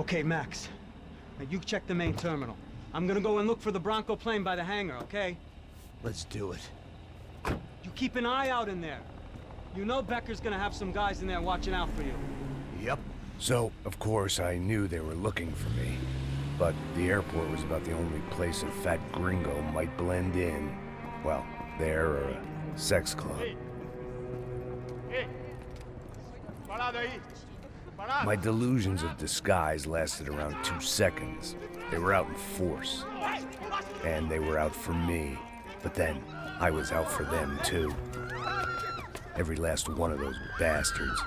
Okay, Max. Now you check the main terminal. I'm gonna go and look for the Bronco plane by the hangar, okay? Let's do it. You keep an eye out in there. You know Becker's gonna have some guys in there watching out for you. Yep. So, of course, I knew they were looking for me. But the airport was about the only place a fat gringo might blend in. Well, there or a sex club. My delusions of disguise lasted around 2 seconds. They were out in force. And they were out for me. But then, I was out for them too. Every last one of those bastards.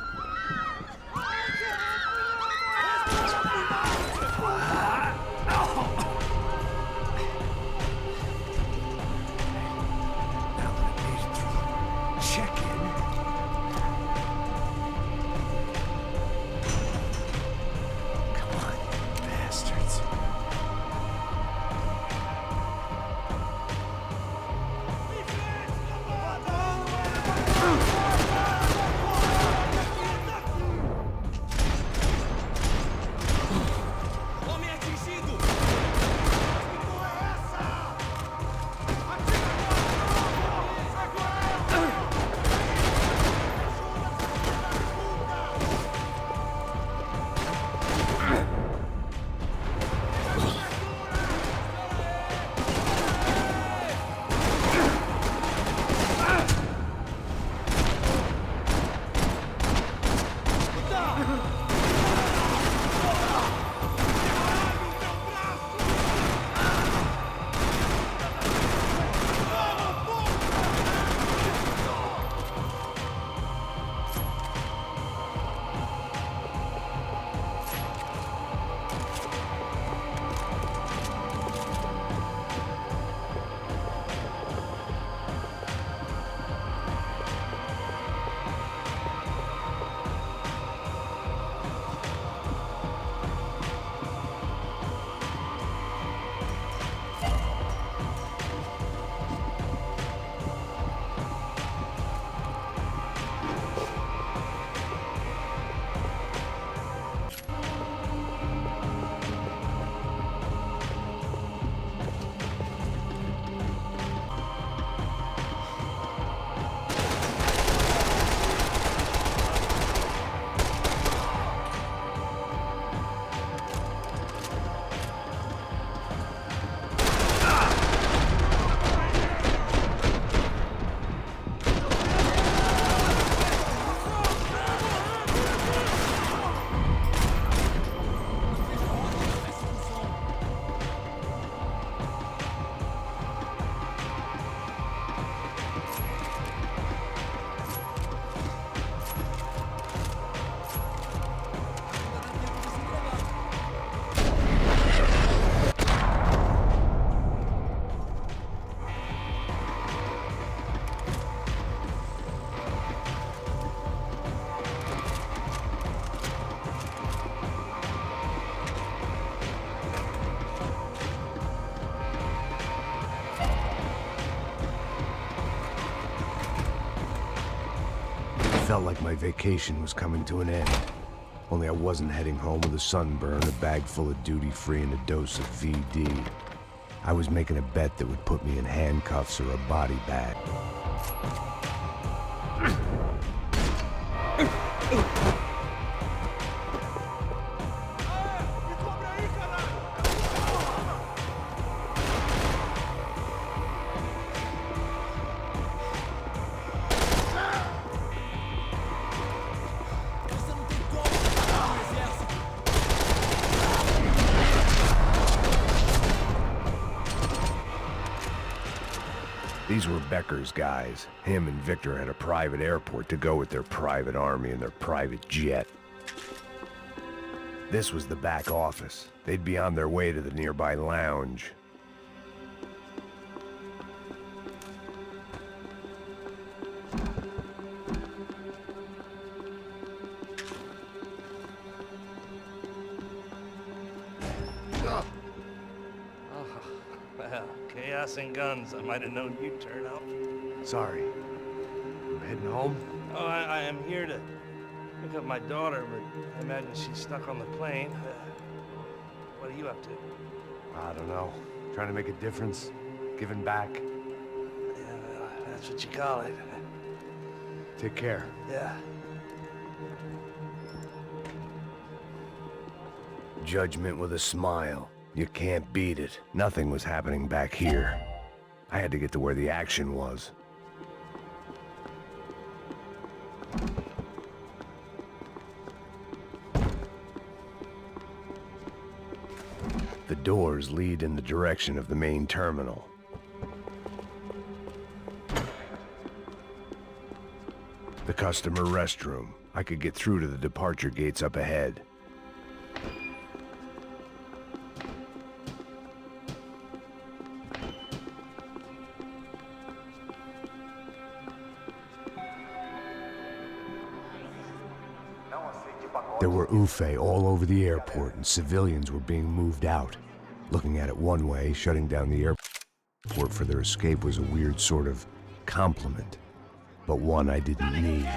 Felt like my vacation was coming to an end. Only I wasn't heading home with a sunburn, a bag full of duty-free, and a dose of VD. I was making a bet that would put me in handcuffs or a body bag. These were Becker's guys. Him and Victor had a private airport to go with their private army and their private jet. This was the back office. They'd be on their way to the nearby lounge. Well, chaos and guns. I might have known you'd turn up. Sorry. I'm heading home? Oh, I am here to pick up my daughter, but I imagine she's stuck on the plane. What are you up to? I don't know. Trying to make a difference. Giving back. Yeah, well, that's what you call it. Take care. Yeah. Judgment with a smile. You can't beat it. Nothing was happening back here. I had to get to where the action was. The doors lead in the direction of the main terminal. The customer restroom. I could get through to the departure gates up ahead. There were Ufe all over the airport, and civilians were being moved out. Looking at it one way, shutting down the airport for their escape was a weird sort of compliment, but one I didn't need.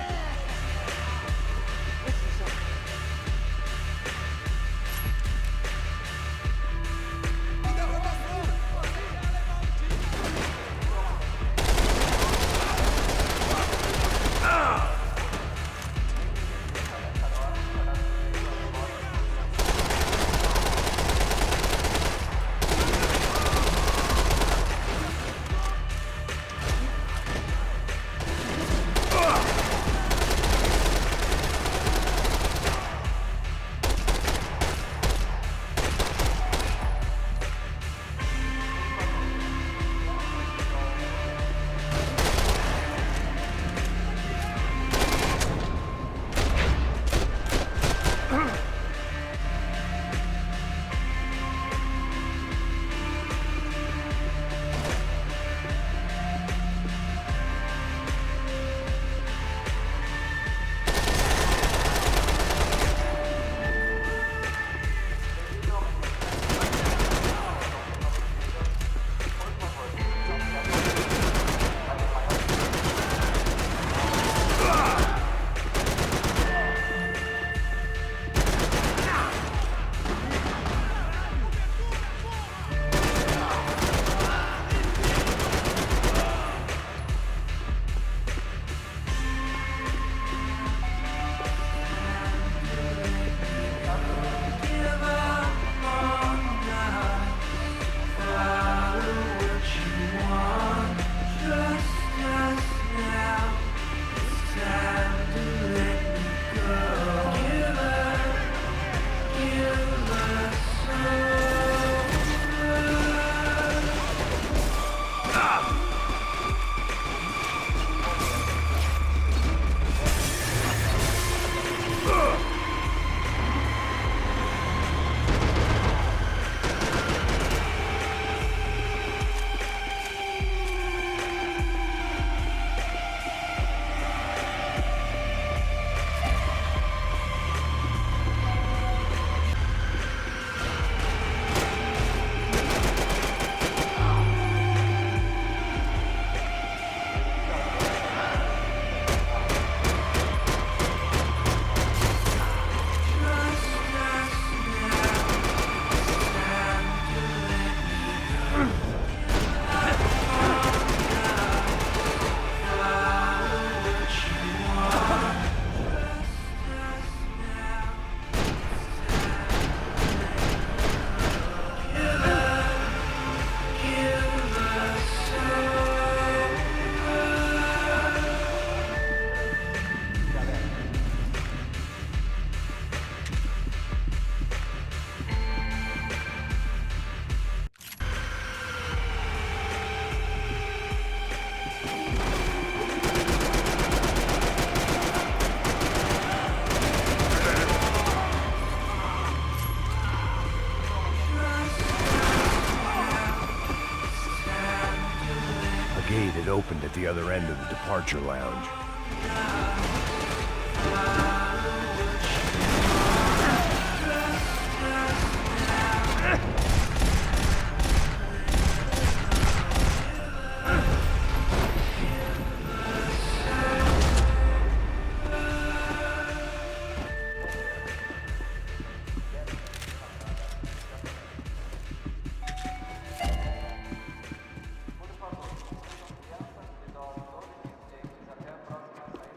gate had opened at the other end of the departure lounge.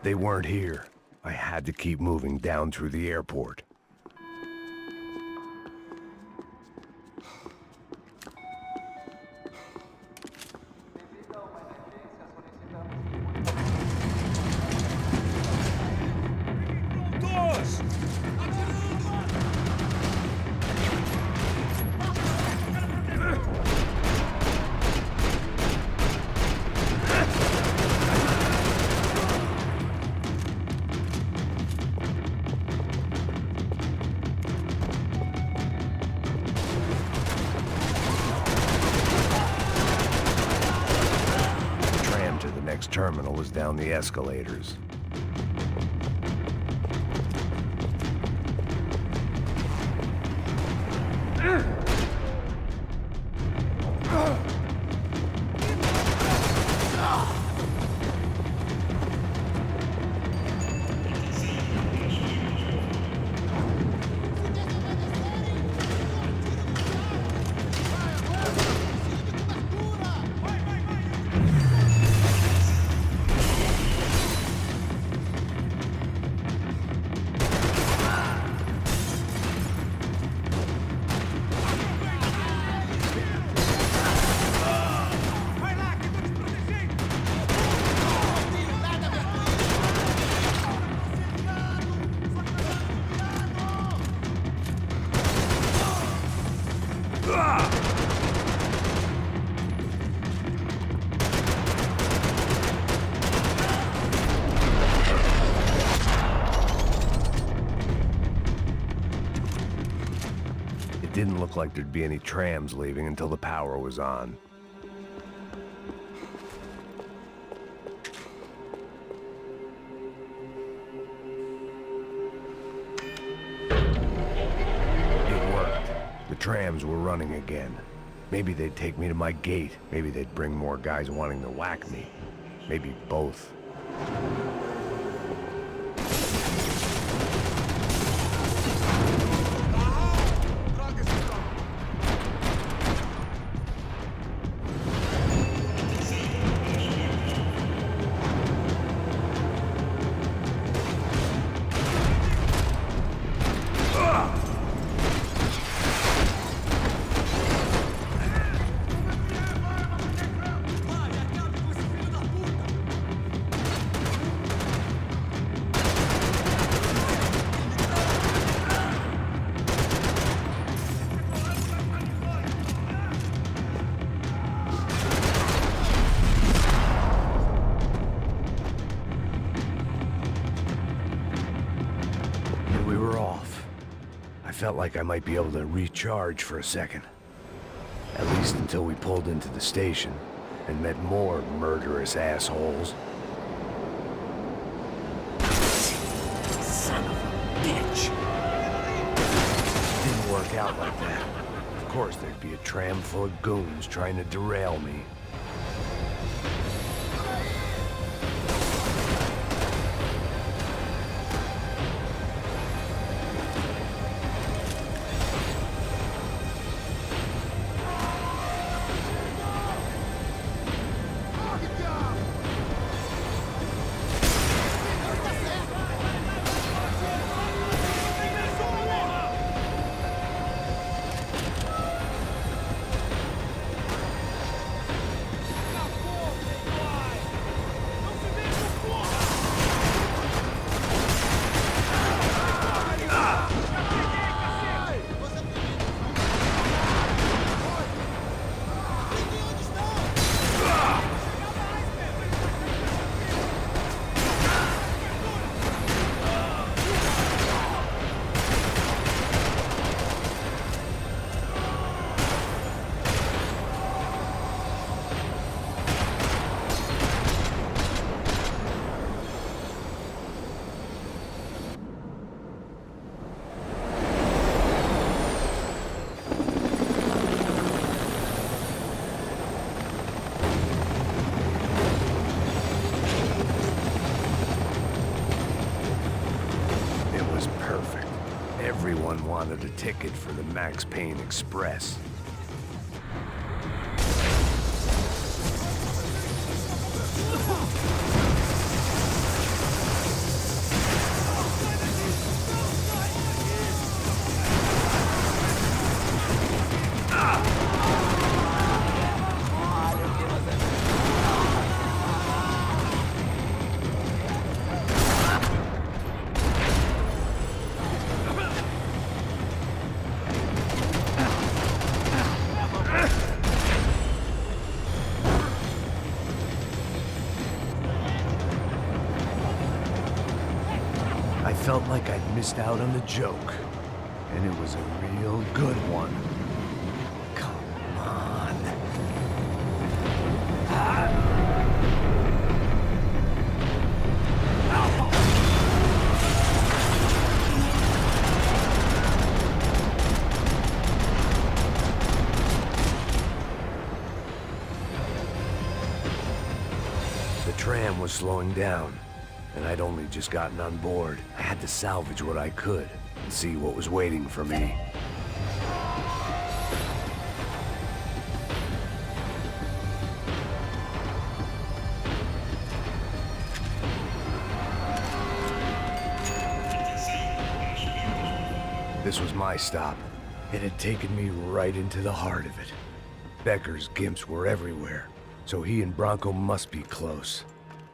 They weren't here. I had to keep moving down through the airport. Terminal was down the escalators. It didn't look like there'd be any trams leaving until the power was on. It worked. The trams were running again. Maybe they'd take me to my gate. Maybe they'd bring more guys wanting to whack me. Maybe both. Felt like I might be able to recharge for a second. At least until we pulled into the station and met more murderous assholes. Son of a bitch! Didn't work out like that. Of course there'd be a tram full of goons trying to derail me. Everyone wanted a ticket for the Max Payne Express. felt like I'd missed out on the joke. And it was a real good one. Come on. The tram was slowing down, and I'd only just gotten on board. I had to salvage what I could and see what was waiting for me. This was my stop. It had taken me right into the heart of it. Becker's gimps were everywhere, so he and Bronco must be close.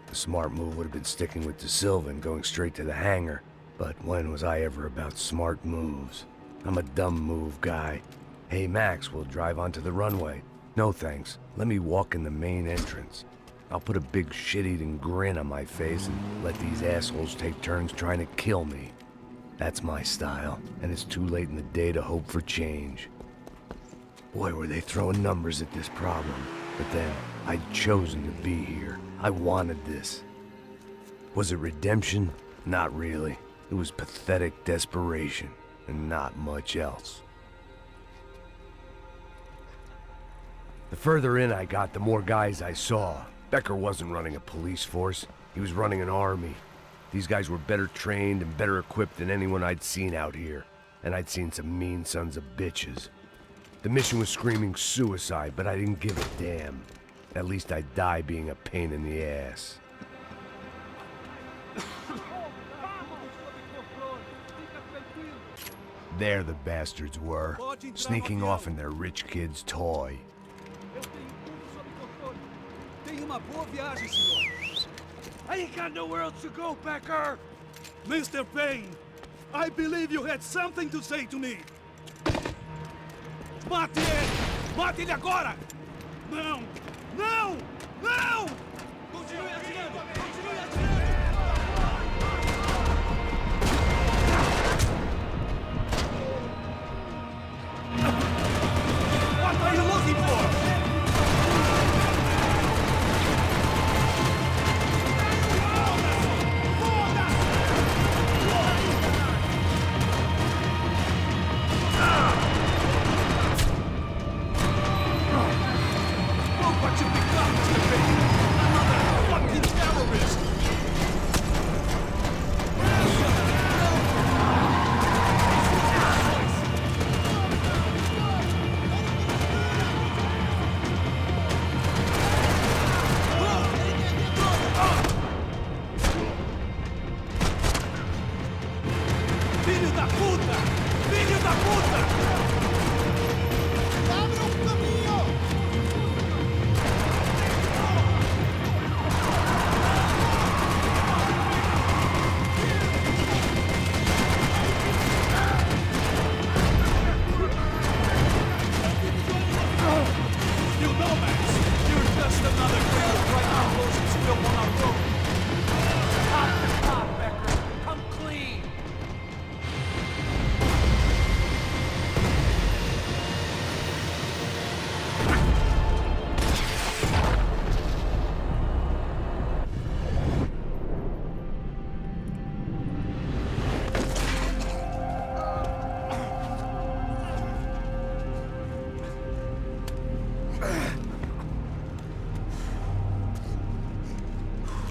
The smart move would have been sticking with De Silva and going straight to the hangar, but when was I ever about smart moves? I'm a dumb move guy. Hey Max, we'll drive onto the runway. No thanks, let me walk in the main entrance. I'll put a big shit-eating grin on my face and let these assholes take turns trying to kill me. That's my style, and it's too late in the day to hope for change. Boy, were they throwing numbers at this problem. But then, I'd chosen to be here. I wanted this. Was it redemption? Not really. It was pathetic desperation, and not much else. The further in I got, the more guys I saw. Becker wasn't running a police force. He was running an army. These guys were better trained and better equipped than anyone I'd seen out here. And I'd seen some mean sons of bitches. The mission was screaming suicide, but I didn't give a damn. At least I'd die being a pain in the ass. There the bastards were, sneaking off in their rich kid's toy. I ain't got nowhere else to go, Becker! Mr. Payne, I believe you had something to say to me. Mate ele! Mate ele agora! Não! Não! Não! Continue atirando! Continue atirando! What are you looking for?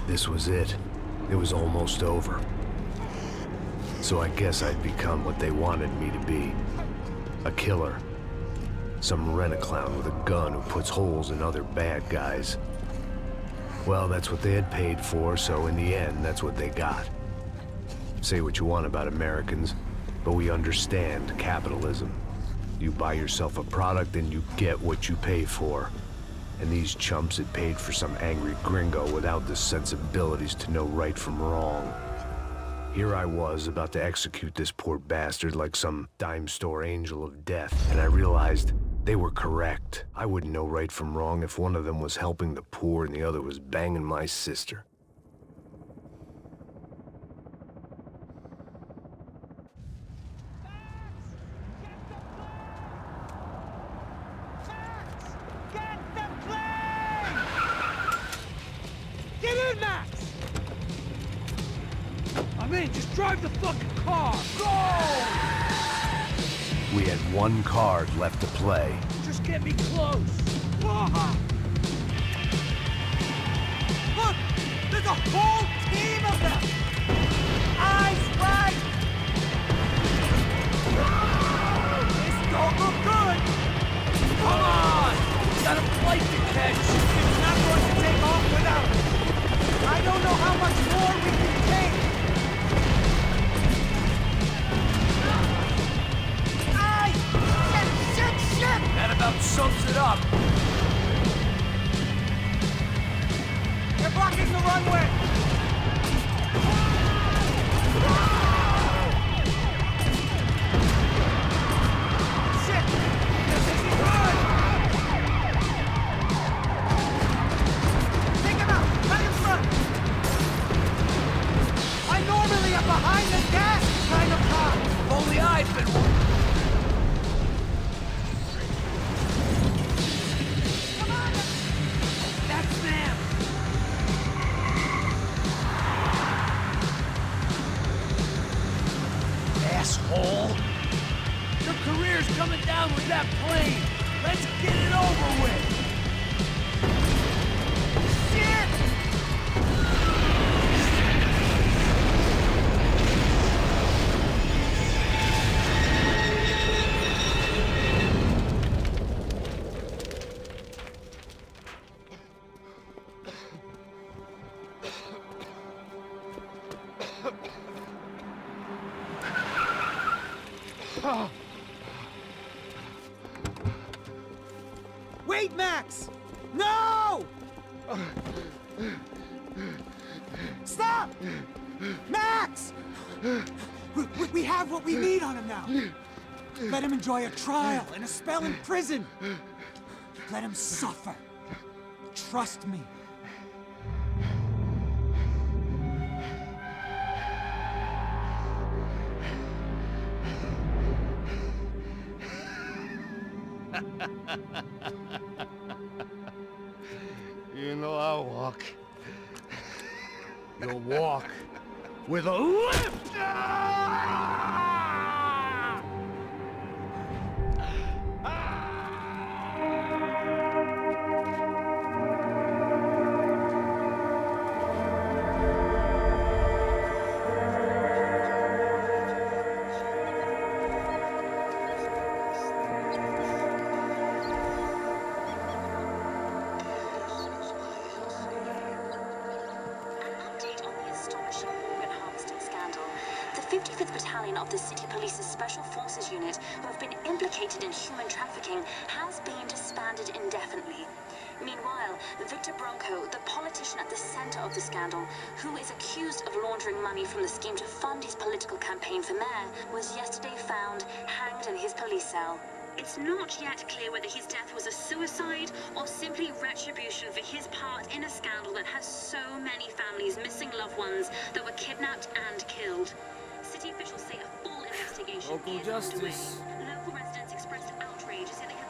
This was it. It was almost over. So I guess I'd become what they wanted me to be. A killer. Some rent-a-clown with a gun who puts holes in other bad guys. Well, that's what they had paid for, so in the end, that's what they got. Say what you want about Americans, but we understand capitalism. You buy yourself a product and you get what you pay for. And these chumps had paid for some angry gringo without the sensibilities to know right from wrong. Here I was, about to execute this poor bastard like some dime store angel of death, and I realized they were correct. I wouldn't know right from wrong if one of them was helping the poor and the other was banging my sister. in, Max! I'm in, just drive the fucking car! Go! We had one card left to play. Just get me close! Look! There's a whole team of them! Eyes right! This don't look good! Come on! We got a flight to catch! It's not going to take off without it! I don't know how much more we can take! Aye! Shit! That about sums it up. They're blocking the runway! Shit! This isn't good! Take him out! Right in front! I normally am behind the gas kind of car! If only I'd been one. Come on! That's them! Asshole. Your career's coming down with that plane! Let's get it over with! Shit! Wait, Max! No! Stop! Max! We have what we need on him now. Let him enjoy a trial and a spell in prison. Let him suffer. Trust me. You know I'll walk. You'll walk with a lift! The 55th Battalion of the City Police's Special Forces Unit, who have been implicated in human trafficking, has been disbanded indefinitely. Meanwhile, Victor Bronco, the politician at the center of the scandal, who is accused of laundering money from the scheme to fund his political campaign for mayor, was yesterday found hanged in his police cell. It's not yet clear whether his death was a suicide or simply retribution for his part in a scandal that has so many families missing loved ones that were kidnapped and killed. City officials say a full investigation is underway. Local residents expressed outrage, saying they have